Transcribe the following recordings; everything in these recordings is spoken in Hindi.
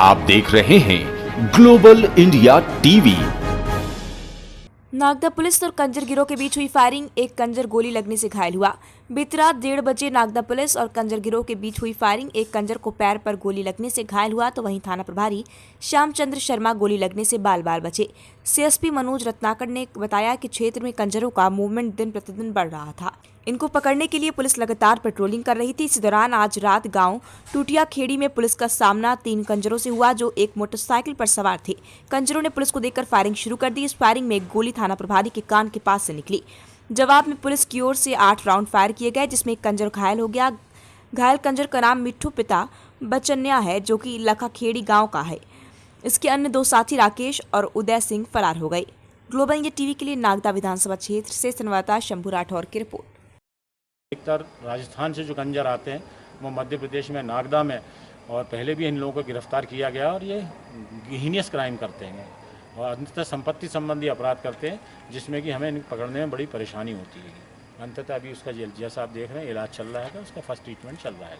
आप देख रहे हैं global India TV. Nagda police और कंजर गिरोह के बीच हुई फायरिंग, एक कंजर गोली लगने से घायल हुआ। बीती रात 1:30 बजे नागदा पुलिस और कंजर गिरोह के बीच हुई फायरिंग, एक कंजर को पैर पर गोली लगने से घायल हुआ तो वहीं थाना प्रभारी श्यामचंद्र शर्मा गोली लगने से बाल बाल बचे। सीएसपी मनोज रत्नाकर ने बताया कि क्षेत्र में कंजरों का मूवमेंट दिन प्रतिदिन बढ़ रहा था। इनको पकड़ने के लिए पुलिस लगातार पेट्रोलिंग कर रही थी। इसी दौरान आज रात गांव टूटिया खेड़ी में पुलिस का सामना 3 कंजरों से हुआ जो एक मोटरसाइकिल पर सवार थे। कंजरों ने पुलिस को देखकर फायरिंग शुरू कर दी। इस फायरिंग में एक गोली थाना प्रभारी के कान के पास से निकली। जवाब में पुलिस की ओर से 8 राउंड फायर किए गए, जिसमें एक कंजर घायल हो गया। घायल कंजर का नाम मिट्ठू पिता बचन्या है, जो कि लखा खेड़ी गाँव का है। इसके अन्य 2 साथी राकेश और उदय सिंह फरार हो गए। ग्लोबल इंडिया टीवी के लिए नागदा विधानसभा क्षेत्र से संवाददाता शंभू राठौर की रिपोर्ट। अधिकतर राजस्थान से जो कंजर आते हैं वो मध्य प्रदेश में नागदा में, और पहले भी इन लोगों को गिरफ्तार किया गया और ये हीनियस क्राइम करते हैं और अंततः संपत्ति संबंधी अपराध करते हैं, जिसमें कि हमें इनको पकड़ने में बड़ी परेशानी होती है। अंततः अभी उसका जैसा आप देख रहे हैं इलाज चल रहा है, उसका फर्स्ट ट्रीटमेंट चल रहा है।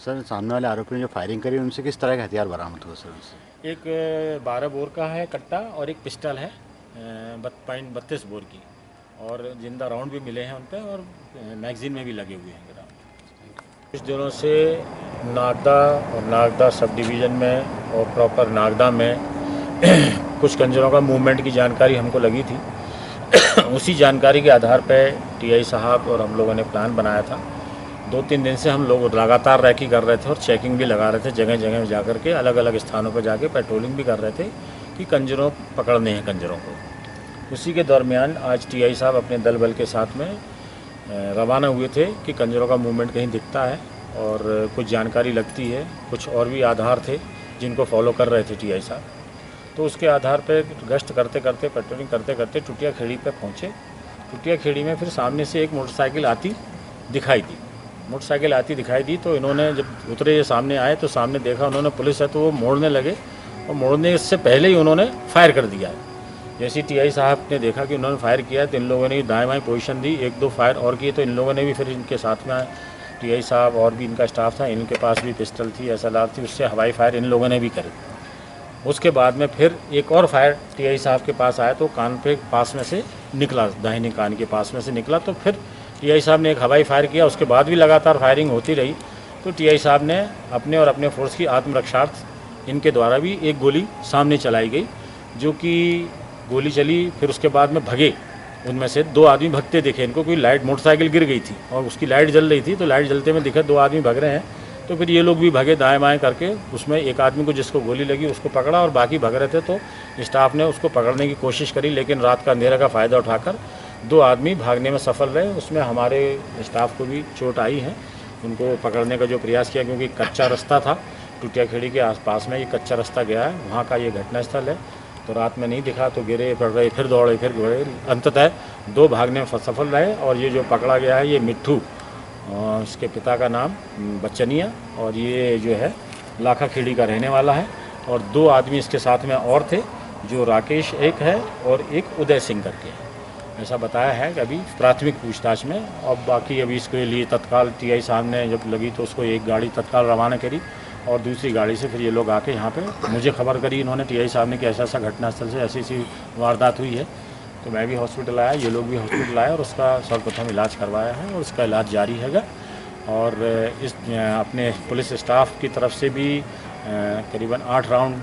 सर, सामने वाले आरोपी ने जो फायरिंग करी उनसे किस तरह का हथियार बरामद हुआ? सर, उनसे एक 12 बोर का है कट्टा और एक पिस्टल है 32 बोर की, और जिंदा राउंड भी मिले हैं उन पर, और मैगजीन में भी लगे हुए हैं ग्राउंड। कुछ दिनों से नागदा और नागदा सब डिवीज़न में और प्रॉपर नागदा में कुछ कंजरों का मूवमेंट की जानकारी हमको लगी थी। उसी जानकारी के आधार पर टीआई साहब और हम लोगों ने प्लान बनाया था। 2-3 दिन से हम लोग लगातार रैकी कर रहे थे और चेकिंग भी लगा रहे थे, जगह जगह जा कर के अलग अलग स्थानों पर जाके पेट्रोलिंग भी कर रहे थे कि कंजरों पकड़ने हैं कंजरों को। उसी के दरमियान आज टीआई साहब अपने दल बल के साथ में रवाना हुए थे कि कंजरों का मूवमेंट कहीं दिखता है और कुछ जानकारी लगती है। कुछ और भी आधार थे जिनको फॉलो कर रहे थे टीआई साहब। तो उसके आधार पर गश्त करते करते, पेट्रोलिंग करते करते टूटिया खेड़ी पे पहुँचे। टूटिया खेड़ी में फिर सामने से एक मोटरसाइकिल आती दिखाई दी। तो इन्होंने जब उतरे, ये सामने आए तो सामने देखा उन्होंने पुलिस है, तो वो मोड़ने लगे और मोड़ने से पहले ही उन्होंने फायर कर दिया है। जैसे टीआई साहब ने देखा कि उन्होंने फायर किया तो इन लोगों ने दाएं बाएं पोजीशन दी, 1-2 फायर और किए। तो इन लोगों ने भी फिर इनके साथ में टीआई साहब और भी इनका स्टाफ था, इनके पास भी पिस्टल थी, SLR थी, उससे हवाई फायर इन लोगों ने भी करे। उसके बाद में फिर एक और फायर टीआई साहब के पास आया तो कान पे पास में से निकला, दाहिने कान के पास में से निकला। तो फिर टीआई साहब ने एक हवाई फायर किया। उसके बाद भी लगातार फायरिंग होती रही। तो टीआई साहब ने अपने और अपने फोर्स की आत्मरक्षार्थ इनके द्वारा भी एक गोली सामने चलाई गई, जो कि गोली चली। फिर उसके बाद में भगे, उनमें से 2 आदमी भगते दिखे इनको। कोई लाइट मोटरसाइकिल गिर गई थी और उसकी लाइट जल रही थी, तो लाइट जलते में दिखे 2 आदमी भग रहे हैं। तो फिर ये लोग भी भगे दाएं बाएं करके। उसमें एक आदमी को जिसको गोली लगी उसको पकड़ा और बाकी भग रहे थे, तो स्टाफ ने उसको पकड़ने की कोशिश करी, लेकिन रात का अंधेरा का फ़ायदा उठाकर 2 आदमी भागने में सफल रहे। उसमें हमारे स्टाफ को भी चोट आई है। उनको पकड़ने का जो प्रयास किया, क्योंकि कच्चा रास्ता था, टूटिया खेड़ी के आसपास में ये कच्चा रास्ता गया है, वहाँ का ये घटनास्थल है। तो रात में नहीं दिखा तो गिरे, पड़ रहे, फिर दौड़े, फिर गए। अंततः 2 भागने में सफल रहे। और ये जो पकड़ा गया है ये मिट्ठू, इसके पिता का नाम बचनिया, और ये जो है लाखा खेड़ी का रहने वाला है। और 2 आदमी इसके साथ में और थे, जो राकेश एक है और एक उदय सिंह करके है, ऐसा बताया है कि अभी प्राथमिक पूछताछ में। और बाकी अभी इसके लिए तत्काल टीआई साहब ने जब लगी तो उसको एक गाड़ी तत्काल रवाना करी और दूसरी गाड़ी से फिर ये लोग आके यहाँ पे मुझे खबर करी इन्होंने, टीआई साहब ने, कि ऐसा घटनास्थल से ऐसी वारदात हुई है। तो मैं भी हॉस्पिटल आया, ये लोग भी हॉस्पिटल आए और उसका सर्वप्रथम इलाज करवाया है और उसका इलाज जारी हैगा। और इस अपने पुलिस स्टाफ की तरफ से भी करीबन 8 राउंड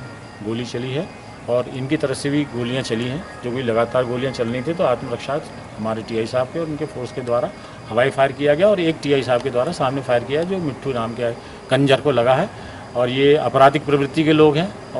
गोली चली है और इनकी तरफ से भी गोलियां चली हैं, जो भी लगातार गोलियां चलनी थी। तो आत्मरक्षा हमारे टीआई साहब के और उनके फोर्स के द्वारा हवाई फायर किया गया और एक टीआई साहब के द्वारा सामने फायर किया, जो मिट्ठू नाम के कंजर को लगा है। और ये आपराधिक प्रवृत्ति के लोग हैं।